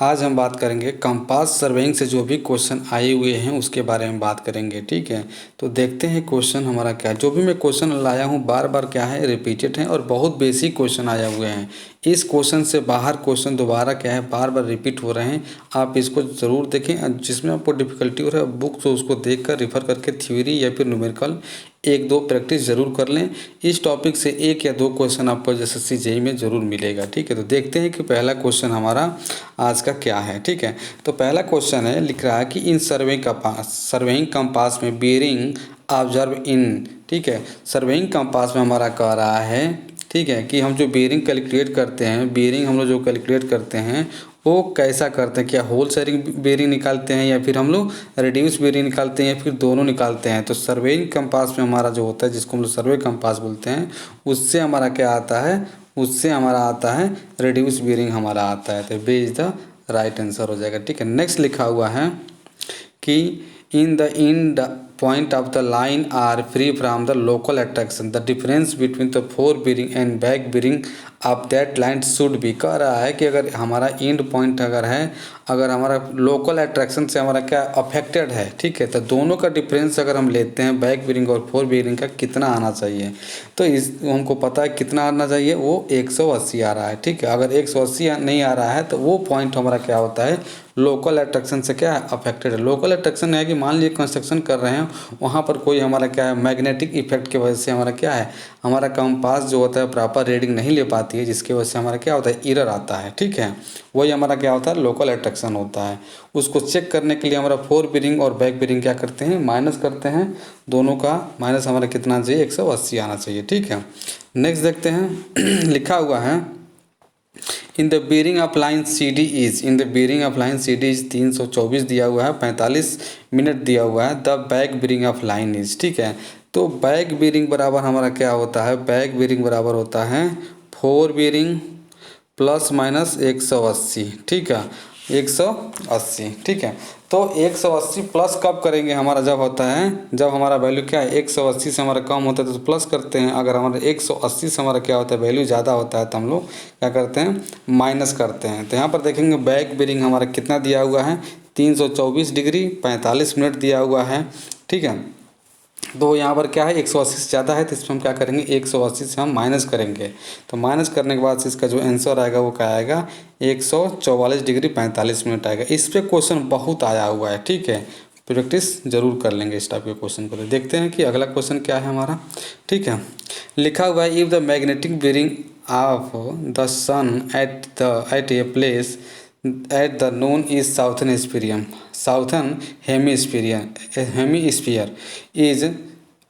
आज हम बात करेंगे कंपास सर्वेइंग से जो भी क्वेश्चन आए हुए हैं उसके बारे में बात करेंगे। ठीक है, तो देखते हैं क्वेश्चन हमारा क्या है। जो भी मैं क्वेश्चन लाया हूँ बार बार क्या है, रिपीटेड है और बहुत बेसिक क्वेश्चन आए हुए हैं। इस क्वेश्चन से बाहर क्वेश्चन दोबारा क्या है, बार बार रिपीट हो रहे हैं। आप इसको ज़रूर देखें, जिसमें आपको डिफिकल्टी हो रहा है बुक तो उसको देख कर रेफर करके थ्योरी या फिर न्यूमेरिकल एक दो प्रैक्टिस जरूर कर लें। इस टॉपिक से एक या दो क्वेश्चन आपको एसएससी जेईई में ज़रूर मिलेगा। ठीक है, तो देखते हैं कि पहला क्वेश्चन हमारा आज का क्या है। ठीक है, तो पहला क्वेश्चन है, लिख रहा है कि इन सर्वेइंग कंपास में बेरिंग ऑब्जर्व इन। ठीक है, सर्वेइंग कंपास में हमारा कह रहा है, ठीक है, कि हम जो बेरिंग कैलकुलेट करते हैं, बेरिंग हम लोग जो कैलकुलेट करते हैं वो कैसा करते हैं, क्या होल सेयरिंग बेरिंग निकालते हैं या फिर हम लोग रेड्यूस बेरिंग निकालते हैं या फिर दोनों निकालते हैं। तो सर्वेइंग कंपास में हमारा जो होता है, जिसको हम लोग सर्वे कंपास बोलते हैं, उससे हमारा क्या आता है, उससे हमारा आता है रेड्यूस बेरिंग हमारा आता है। तो B is the right answer हो जाएगा। ठीक है, नेक्स्ट लिखा हुआ है कि in the end point of the line are free from the local attraction, the difference between the fore bearing and back bearing of that line should be। कह रहा है कि अगर हमारा एंड पॉइंट अगर है, अगर हमारा लोकल अट्रैक्शन से हमारा क्या अफेक्टेड है, ठीक है, तो दोनों का डिफरेंस अगर हम लेते हैं बैक बेरिंग और फोर बेरिंग का कितना आना चाहिए, तो इस हमको पता है कितना आना चाहिए, वो 180 आ रहा है। ठीक है, अगर 180 नहीं आ रहा है तो वो पॉइंट हमारा क्या होता है, लोकल अट्रैक्शन से क्या है, अफेक्टेड है। लोकल अट्रैक्शन है कि मान लीजिए कंस्ट्रक्शन कर रहे हैं, वहाँ पर कोई हमारा क्या है, मैग्नेटिक इफेक्ट की वजह से हमारा क्या है, हमारा कंपास जो होता है प्रॉपर रीडिंग नहीं ले पाती है, जिसकी वजह से हमारा क्या होता है, एरर आता है। ठीक है, वही हमारा क्या होता है, लोकल अट्रैक्शन होता है। उसको चेक करने के लिए हमारा फोर बेरिंग और बैक बेरिंग क्या करते हैं, माइनस करते हैं। दोनों का माइनस हमारा कितना चाहिए, 180 आना चाहिए। ठीक है, नेक्स्ट देखते हैं लिखा हुआ है in the bearing of line C D is, in the bearing of line C D is 324 दिया हुआ है, 45 मिनट दिया हुआ है। The back bearing of line is, ठीक है, तो बैक बेरिंग बराबर हमारा क्या होता है, बैक बेरिंग बराबर होता है फोर बेरिंग प्लस माइनस 180। ठीक है, 180। ठीक है, तो 180 प्लस कब करेंगे, हमारा जब होता है, जब हमारा वैल्यू क्या है 180 से हमारा कम होता है तो प्लस करते हैं। अगर हमारा 180 से हमारा क्या होता है, वैल्यू ज़्यादा होता है तो हम लोग क्या करते हैं, माइनस करते हैं। तो यहाँ पर देखेंगे बैक बेरिंग हमारा कितना दिया हुआ है, 324 डिग्री 45 मिनट दिया हुआ है। ठीक है, तो यहाँ पर क्या है, 180 से ज़्यादा है तो इसमें हम क्या करेंगे, 180 से हम माइनस करेंगे। तो माइनस करने के बाद इसका जो आंसर आएगा वो क्या आएगा, 144 डिग्री 45 मिनट आएगा। इस पर क्वेश्चन बहुत आया हुआ है। ठीक है, प्रैक्टिस जरूर कर लेंगे इस टाइप के क्वेश्चन को। तो देखते हैं कि अगला क्वेश्चन क्या है हमारा। ठीक है, लिखा हुआ है if the magnetic bearing of the sun at a place at the known is southern hemisphere is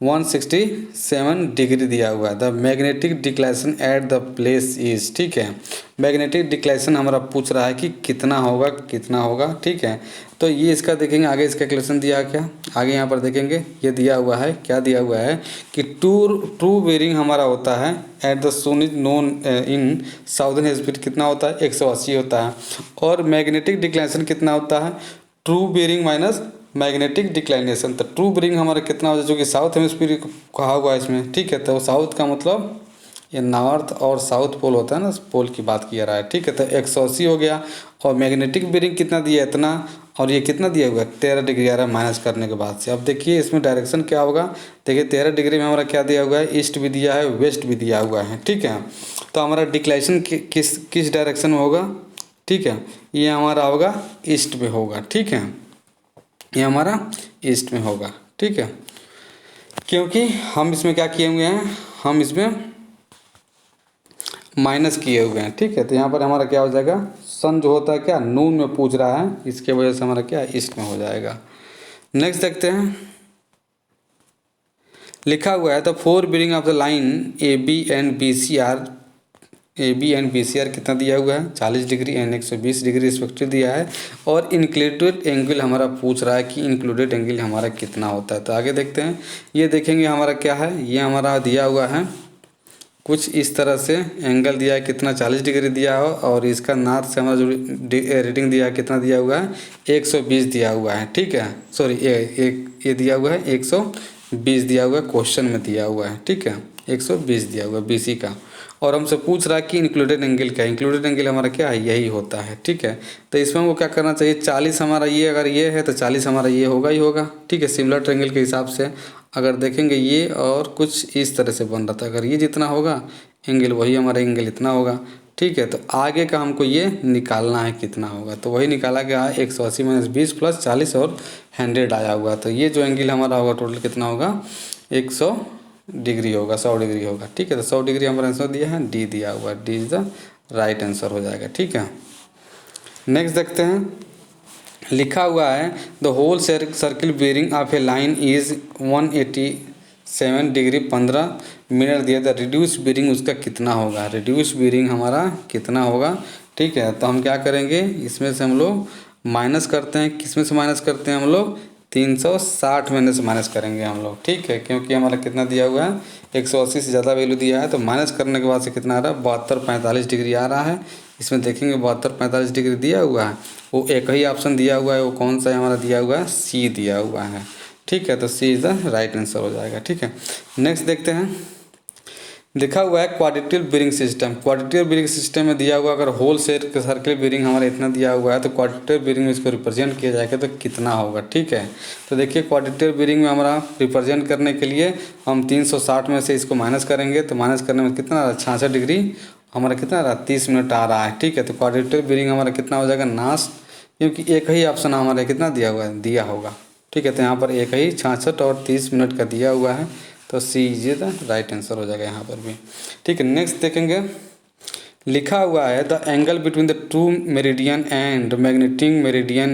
167 degree दिया हुआ है। The magnetic declination at the place is, ठीक है, मैग्नेटिक डिक्लेशन हमारा पूछ रहा है कि कितना होगा, कितना होगा। ठीक है, तो ये इसका देखेंगे आगे, इसका कैलकुलेशन दिया क्या, आगे यहाँ पर देखेंगे ये दिया हुआ है, क्या दिया हुआ है कि ट्रू बेरिंग हमारा होता है at the sun is known in southern hemisphere कितना होता है, 180 होता है। और मैग्नेटिक डिक्लेशन कितना होता है, true bearing minus magnetic declination. तो ट्रू बेरिंग हमारा कितना होता है, जो कि साउथ हेमिस्फीयर कहा हुआ है इसमें। ठीक है, तो साउथ का मतलब ये नॉर्थ और साउथ पोल होता है ना, पोल की बात किया रहा है। ठीक है, तो 180 हो गया और मैग्नेटिक बेरिंग कितना दिया, इतना, और ये कितना दिया हुआ है 13 डिग्री आ रहा है माइनस करने के बाद से। अब देखिए इसमें डायरेक्शन क्या होगा, देखिए 13 डिग्री में हमारा क्या दिया हुआ है, ईस्ट भी दिया है, वेस्ट भी दिया हुआ है। ठीक है, तो हमारा डिक्लेशन किस डायरेक्शन में होगा, ठीक है, ये हमारा होगा ईस्ट में होगा। ठीक है, ये हमारा ईस्ट में होगा। ठीक है, क्योंकि हम इसमें क्या किए हुए हैं, हम इसमें माइनस किए हुए हैं। ठीक है, तो यहाँ पर हमारा क्या हो जाएगा, सन जो होता है क्या नून में पूछ रहा है, इसके वजह से हमारा क्या ईस्ट में हो जाएगा। नेक्स्ट देखते हैं, लिखा हुआ है the fore bearing of the line A B and B C are कितना दिया हुआ है, 40 डिग्री एंड 120 डिग्री रिस्पेक्टिव दिया है। और इंक्लूडेड एंगल हमारा पूछ रहा है कि इंक्लूडेड एंगल हमारा कितना होता है। तो आगे देखते हैं, ये देखेंगे हमारा क्या है, ये हमारा दिया हुआ है कुछ इस तरह से एंगल दिया है, कितना 40 डिग्री दिया हो, और इसका नॉर्थ से हमारा जो रीडिंग दिया है कितना दिया हुआ है, 120 दिया हुआ है। ठीक है, सॉरी ये दिया हुआ है 120 दिया हुआ है, क्वेश्चन में दिया हुआ है। ठीक है, 120 दिया हुआ है BC का, और हमसे पूछ रहा है कि इंक्लूडेड एंगल क्या है। इंक्लूडेड एंगल हमारा क्या है, यही होता है, ठीक है। तो इसमें हमको क्या करना चाहिए, 40 हमारा ये, अगर ये है तो 40 हमारा ये होगा ही होगा, ठीक है। सिमिलर ट्रायंगल के हिसाब से अगर देखेंगे ये और कुछ इस तरह से बन रहा था, अगर ये जितना होगा एंगल वही हमारा एंगल इतना होगा, ठीक है। तो आगे का हमको ये निकालना है कितना होगा, तो वही निकाला गया है 180 - 20 + 40 और 100 आया हुआ। तो ये जो एंगल हमारा होगा टोटल कितना होगा, 100 डिग्री होगा, 100 डिग्री होगा, ठीक है। तो 100 डिग्री हमारा आंसर दिया है, डी दिया हुआ है, D is the right answer हो जाएगा, ठीक है। नेक्स्ट देखते हैं, लिखा हुआ है the whole circle bearing of a line is 187 degree 15 minute दिया था। रिड्यूस बेरिंग उसका कितना होगा, रिड्यूस बेरिंग हमारा कितना होगा, ठीक है। तो हम क्या करेंगे, इसमें से हम लोग माइनस करते हैं, किस में से माइनस करते हैं हम लोग, 360 में से माइनस करेंगे हम लोग, ठीक है। क्योंकि हमारा कितना दिया हुआ है, 180 से ज़्यादा वैल्यू दिया है, तो माइनस करने के बाद से कितना आ रहा है, 72-45 डिग्री आ रहा है। इसमें देखेंगे 72-45 डिग्री दिया हुआ है, वो एक ही ऑप्शन दिया हुआ है, वो कौन सा हमारा दिया हुआ है, सी दिया हुआ है, ठीक है। तो सी इज़ द राइट आंसर हो जाएगा, ठीक है। नेक्स्ट देखते हैं, लिखा हुआ है quadratic bearing system. Quadratic bearing system में दिया हुआ अगर होल सर्किल बेरिंग हमारा इतना दिया हुआ है, तो क्वाड्रेटिक बेरिंग में इसको रिप्रेजेंट किया जाएगा तो कितना होगा, ठीक है। तो देखिए क्वाड्रेटिक बेरिंग में हमारा रिप्रेजेंट करने के लिए हम 360 में से इसको माइनस करेंगे, तो माइनस करने में कितना आ रहा है, 66 डिग्री हमारा कितना आ रहा है, 30 मिनट आ रहा है, ठीक है। तो क्वाड्रेटिक बेरिंग हमारा कितना हो जाएगा, नाश, क्योंकि एक ही ऑप्शन हमारा कितना दिया हुआ है, दिया होगा, ठीक है। तो यहाँ पर एक ही 66 और 30 मिनट का दिया हुआ है, तो सी इज द राइट आंसर हो जाएगा यहाँ पर भी, ठीक है। नेक्स्ट देखेंगे, लिखा हुआ है the angle between the true meridian and magnetic meridian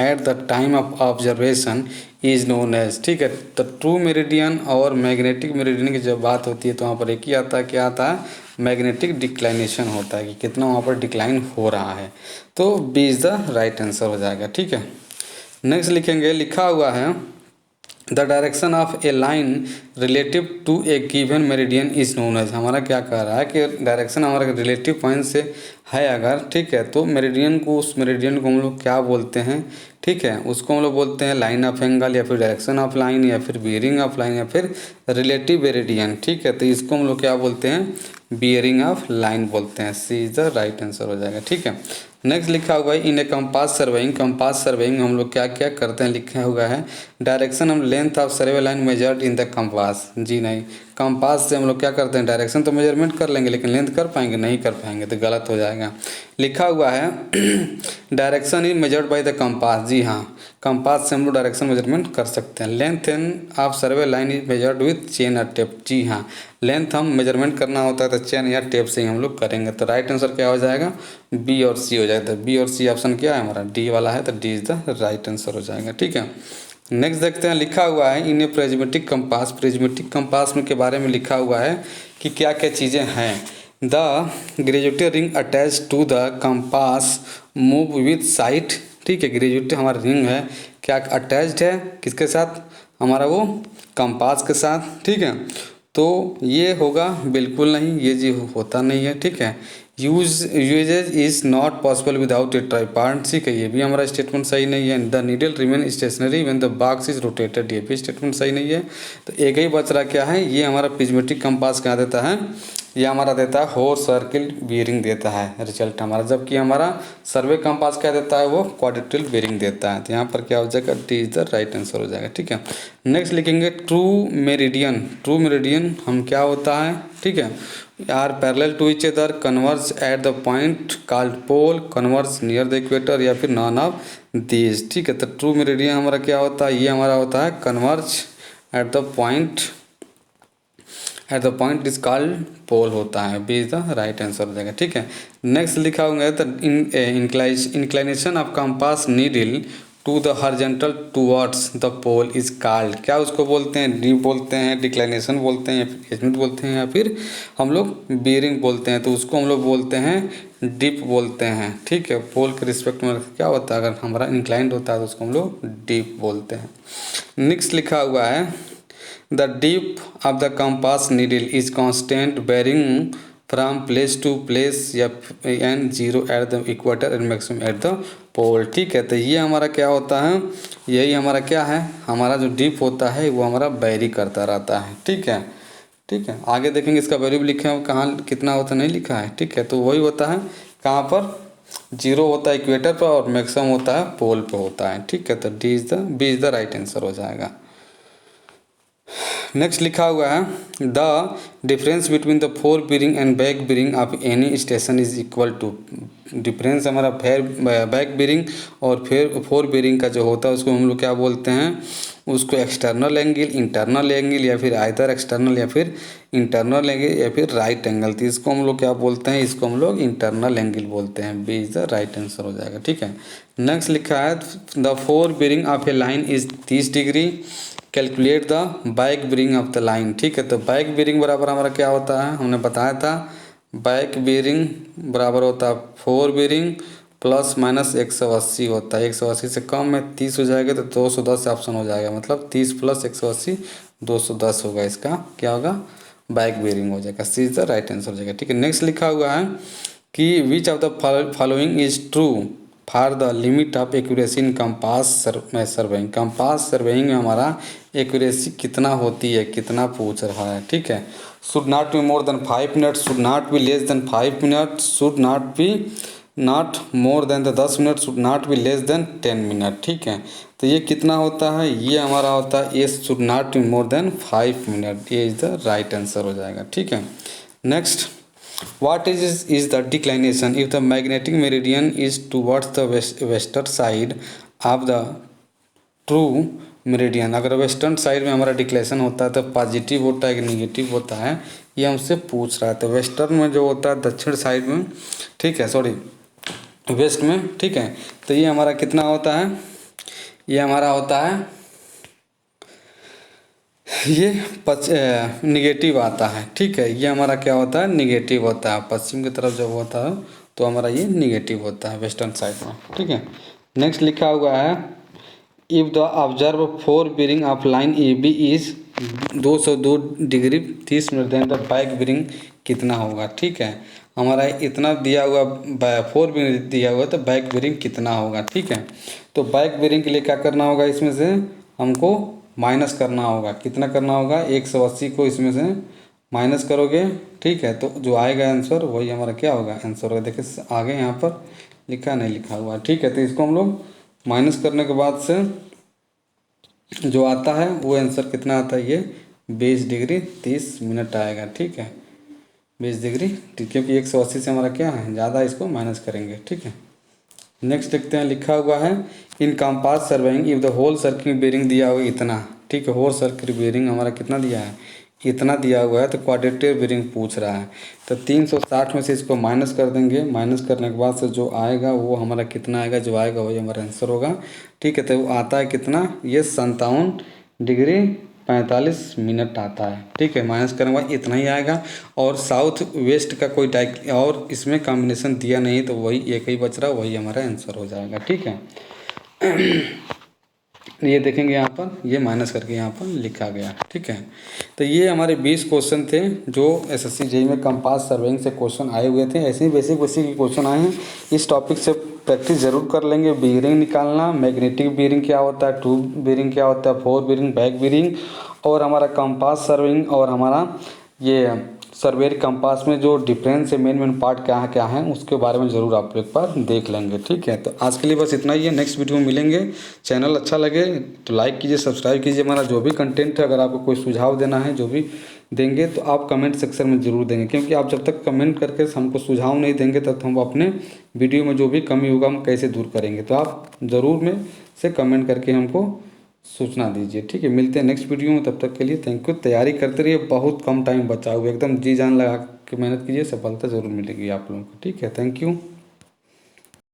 at the time of observation is known as, ठीक है। तो ट्रू मेरिडियन और मैग्नेटिक मेरिडियन की जब बात होती है तो वहाँ पर एक ही आता है, क्या आता है, मैग्नेटिक डिक्लाइनेशन होता है, कि कितना वहाँ पर डिक्लाइन हो रहा है, तो B is the right answer हो जाएगा, ठीक है। नेक्स्ट लिखेंगे, लिखा हुआ है the direction of a line relative to a given meridian is known as. हमारा क्या कह रहा है कि डायरेक्शन हमारा रिलेटिव पॉइंट से है अगर, ठीक है, तो मेरिडियन को, उस मेरिडियन को हम लोग क्या बोलते हैं, ठीक है, उसको हम लोग बोलते हैं लाइन ऑफ एंगल, या फिर डायरेक्शन ऑफ लाइन, या फिर बियरिंग ऑफ लाइन, या फिर रिलेटिव मेरिडियन, ठीक है। तो इसको हम लोग क्या बोलते हैं, बियरिंग ऑफ लाइन बोलते हैं, सी इज द राइट आंसर हो जाएगा, ठीक है। नेक्स्ट लिखा हुआ है इन ए कंपास सर्वेइंग। कंपास सर्वेइंग हम लोग क्या क्या करते हैं, लिखा हुआ है डायरेक्शन हम length of survey line measured in the compass. जी नहीं, कंपास से हम लोग क्या करते हैं, डायरेक्शन तो मेजरमेंट कर लेंगे, लेकिन लेंथ कर पाएंगे, नहीं कर पाएंगे, तो गलत हो जाएगा। लिखा हुआ है direction is measured by the compass. जी हाँ, कंपास से हम लोग डायरेक्शन मेजरमेंट कर सकते हैं। Length end of survey line is measured with chain और टेप। जी हाँ, लेंथ हम मेजरमेंट करना होता है तो चेन या टेप से ही हम लोग करेंगे। तो राइट आंसर क्या हो जाएगा, बी और सी हो जाएगा। तो बी और सी ऑप्शन क्या है हमारा, डी वाला है, तो D is the right answer हो जाएगा, ठीक है। नेक्स्ट देखते हैं, लिखा हुआ है इन ए प्रिज्मेटिक कंपास। प्रिज्मेटिक कंपास में के बारे में लिखा हुआ है कि क्या क्या चीज़ें हैं। The graduated ring attach to the compass move with sight, ठीक है। ग्रेजुएटेड हमारा रिंग है, क्या अटैच्ड है किसके साथ, हमारा वो कंपास के साथ, ठीक है। तो ये होगा बिल्कुल नहीं, ये जी होता नहीं है, ठीक है। Usage is not possible without a tripod, ठीक है, ये भी हमारा स्टेटमेंट सही नहीं है। The needle remain stationary when the box is rotated, ये भी स्टेटमेंट सही नहीं है। तो एक ही बच रहा क्या है, ये हमारा प्रिज्मेटिक कंपास क्या देता है, ये हमारा देता है होल सर्किल बियरिंग देता है रिजल्ट हमारा, जबकि हमारा सर्वे कंपास क्या देता है, वो क्वाड्रेटिक बियरिंग देता है। तो यहाँ पर क्या हो जाएगा, D is the right answer हो जाएगा, ठीक है। नेक्स्ट लिखेंगे ट्रू मेरिडियन। ट्रू मेरिडियन हम क्या होता है, ठीक है, are parallel to each other, converge at the point called pole, converge near the equator, या फिर नॉन ऑफ दीज, ठीक है। तो ट्रू मेरिडियन हमारा क्या होता है, ये हमारा होता है converge at the point is called pole होता है, B is the right answer हो जाएगा, ठीक है। नेक्स्ट लिखा होगा the inclination of compass needle to the horizontal towards the pole is called, क्या उसको बोलते हैं, डी बोलते हैं, डिक्लाइनेशन बोलते हैं, या फिर एजमेंट बोलते हैं, या फिर हम लोग बियरिंग बोलते हैं। तो उसको हम लोग बोलते हैं डिप बोलते हैं, ठीक है। पोल के रिस्पेक्ट में क्या होता है, अगर हमारा इंक्लाइंड होता है तो उसको हम लोग डिप बोलते हैं। नेक्स्ट लिखा हुआ है the dip of the compass needle is constant bearing from place to place, या and zero at the equator and maximum at the pole, ठीक है। तो ये हमारा क्या होता है, यही हमारा क्या है, हमारा जो डिप होता है वो हमारा वेरी करता रहता है, ठीक है। ठीक है। आगे देखेंगे इसका वैल्यू भी लिखा है, कहाँ कितना होता नहीं लिखा है, ठीक है। तो वही होता है कहाँ पर, 0 होता है इक्वेटर पर और मैक्सिमम होता है पोल पे होता है, ठीक है। तो B is the right answer हो जाएगा। नेक्स्ट लिखा हुआ है the difference between the fore bearing and back bearing of any station is equal to. Difference हमारा बैक बीरिंग और फिर फोर बीरिंग का जो होता है उसको हम लोग क्या बोलते हैं, उसको एक्सटर्नल एंगल, इंटरनल एंगल, या फिर आइदर एक्सटर्नल या फिर इंटरनल एंगल या फिर राइट एंगल। तो इसको हम लोग क्या बोलते हैं, इसको हम लोग इंटरनल एंगल बोलते हैं। B is the right answer हो जाएगा, ठीक है। नेक्स्ट लिखा है the fore bearing of a line is 30 degree, calculate the back bearing of the line, ठीक है। तो बैक बीरिंग बराबर हमारा क्या होता है, हमने बताया था बैक बीरिंग बराबर होता है फोर बीरिंग प्लस माइनस 180 होता है। 180 से कम में 30 हो जाएगा तो 210 ऑप्शन हो जाएगा, मतलब 30 प्लस 180 210 होगा, इसका क्या होगा बैक बीरिंग हो जाएगा। सी इज द राइट आंसर हो जाएगा, ठीक है। नेक्स्ट लिखा हुआ है कि which of the following is true for the limit of accuracy in compass surveying. Compass surveying में हमारा एक्यूरेसी कितना होती है, कितना पूछ रहा है, ठीक है। Should not be more than 5 minute, should not be less than 5 minute, should not more than the 10 minute, should not be less than 10 minute, ठीक है। तो ये कितना होता है, ये हमारा होता है ये should not be more than 5 minute, ये इज द राइट आंसर हो जाएगा, ठीक है। Next what is the declination if the magnetic meridian is towards the western side of the true meridian। अगर वेस्टर्न साइड में हमारा डिक्लेशन होता है तो पॉजिटिव होता है कि निगेटिव होता है, ये हमसे पूछ रहा है। तो वेस्टर्न में जो होता है दक्षिण साइड में, ठीक है, सॉरी वेस्ट में, ठीक है। तो ये हमारा कितना होता है, ये हमारा होता है ये निगेटिव आता है, ठीक है। ये हमारा क्या होता है, निगेटिव होता है। पश्चिम की तरफ जब होता है तो हमारा ये निगेटिव होता है वेस्टर्न साइड में, ठीक है। नेक्स्ट लिखा हुआ है if the observe fore bearing of line A B is 202 degree 30 minute, then the back bearing कितना होगा, ठीक है। हमारा इतना दिया हुआ फोर बीरिंग दिया हुआ तो बैक बीरिंग कितना होगा, ठीक है। तो बैक बीरिंग के लिए क्या करना होगा, इसमें से हमको माइनस करना होगा। कितना करना होगा, 180 को इसमें से माइनस करोगे, ठीक है। तो जो आएगा आंसर वही हमारा क्या होगा, आंसर होगा। देखिए आगे यहाँ पर लिखा नहीं लिखा हुआ, ठीक है। तो इसको हम लोग माइनस करने के बाद से जो आता है वो आंसर कितना आता है, ये 20 डिग्री 30 मिनट आएगा, ठीक है। 20 डिग्री, ठीक, क्योंकि 180 से हमारा क्या है ज़्यादा, इसको माइनस करेंगे, ठीक है। नेक्स्ट देखते हैं, लिखा हुआ है in compass surveying if the whole circle bearing दिया हुआ इतना, ठीक है। होल सर्किल बेरिंग हमारा कितना दिया है, इतना दिया हुआ है। तो क्वाड्रेटिक बेरिंग पूछ रहा है, तो 360 में से इसको माइनस कर देंगे। माइनस करने के बाद से जो आएगा वो हमारा कितना आएगा, जो आएगा वही हमारा आंसर होगा, ठीक है। तो वो आता है कितना, ये 57 डिग्री 45 मिनट आता है, ठीक है। माइनस करने के बाद इतना ही आएगा। और साउथ वेस्ट का कोई और इसमें कॉम्बिनेशन दिया नहीं, तो वही एक ही बच रहा, वही हमारा आंसर हो जाएगा, ठीक है। ये देखेंगे यहाँ पर, ये माइनस करके यहाँ पर लिखा गया, ठीक है। तो ये हमारे 20 क्वेश्चन थे जो एसएससी जेईई में कंपास सर्वेइंग से क्वेश्चन आए हुए थे। ऐसे ही बेसिक बेसिक क्वेश्चन आए हैं। इस टॉपिक से प्रैक्टिस जरूर कर लेंगे। बीयरिंग निकालना, मैग्नेटिक बीयरिंग क्या होता है, ट्रू बीयरिंग क्या होता है, फोर बीयरिंग, बैक बीयरिंग, और हमारा कंपास सर्वेइंग, और हमारा ये सर्वेयर कंपास में जो डिफरेंस है, मेन पार्ट क्या है उसके बारे में ज़रूर आप एक बार देख लेंगे, ठीक है। तो आज के लिए बस इतना ही है। नेक्स्ट वीडियो में मिलेंगे। चैनल अच्छा लगे तो लाइक कीजिए, सब्सक्राइब कीजिए। हमारा जो भी कंटेंट है, अगर आपको कोई सुझाव देना है, जो भी देंगे तो आप कमेंट सेक्शन में ज़रूर देंगे, क्योंकि आप जब तक कमेंट करके हमको सुझाव नहीं देंगे तब हम अपने वीडियो में जो भी कमी होगा हम कैसे दूर करेंगे। तो आप ज़रूर में से कमेंट करके हमको सूचना दीजिए, ठीक है। मिलते हैं नेक्स्ट वीडियो में, तब तक के लिए थैंक यू। तैयारी करते रहिए, बहुत कम टाइम बचा हुआ है, एकदम जी जान लगा के मेहनत कीजिए, सफलता ज़रूर मिलेगी आप लोगों को, ठीक है। Thank you.